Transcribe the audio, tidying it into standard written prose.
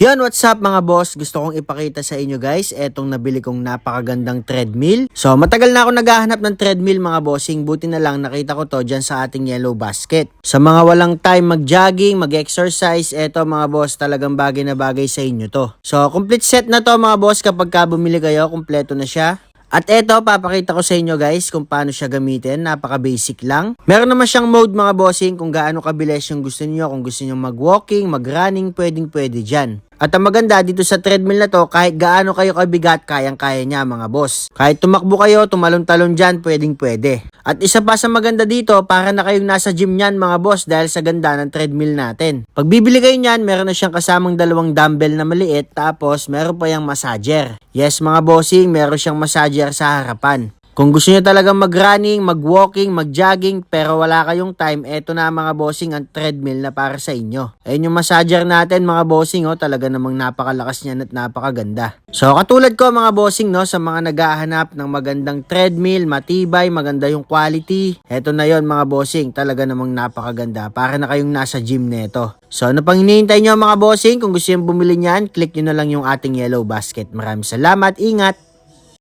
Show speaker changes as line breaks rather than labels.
Yan, what's up mga boss? Gusto kong ipakita sa inyo guys, etong nabili kong napakagandang treadmill. So, matagal na ako naghahanap ng treadmill mga bossing, buti na lang nakita ko to dyan sa ating yellow basket. Sa mga walang time mag-jogging, mag-exercise, eto mga boss, talagang bagay na bagay sa inyo to. So, complete set na to mga boss kapag ka bumili kayo, kompleto na siya. At eto, papakita ko sa inyo guys kung paano siya gamitin. Napaka-basic lang. Meron naman siyang mode mga bossing kung gaano kabilis yung gusto niyo. Kung gusto niyo mag-walking, mag-running, pwedeng-pwede dyan. At ang maganda dito sa treadmill na to, kahit gaano kayo kabigat, kayang-kaya niya mga boss. Kahit tumakbo kayo, tumalon-talon dyan, pwedeng-pwede. At isa pa sa maganda dito, para na kayong nasa gym niyan mga boss dahil sa ganda ng treadmill natin. Pag bibili kayo niyan, meron na siyang kasamang dalawang dumbbell na maliit, tapos meron pa yung massager. Yes mga bossing, meron siyang massager sa harapan. Kung gusto niyo talagang mag-running, mag-walking, mag-jogging, pero wala kayong time, eto na mga bossing ang treadmill na para sa inyo. Ayun yung massager natin mga bossing, talaga namang napakalakas niyan at napakaganda. So katulad ko mga bossing, sa mga naghahanap ng magandang treadmill, matibay, maganda yung quality, eto na yon mga bossing, talaga namang napakaganda. Para na kayong nasa gym neto. So ano pang hinihintay nyo mga bossing? Kung gusto nyo bumili niyan, click nyo na lang yung ating yellow basket. Maraming salamat, ingat!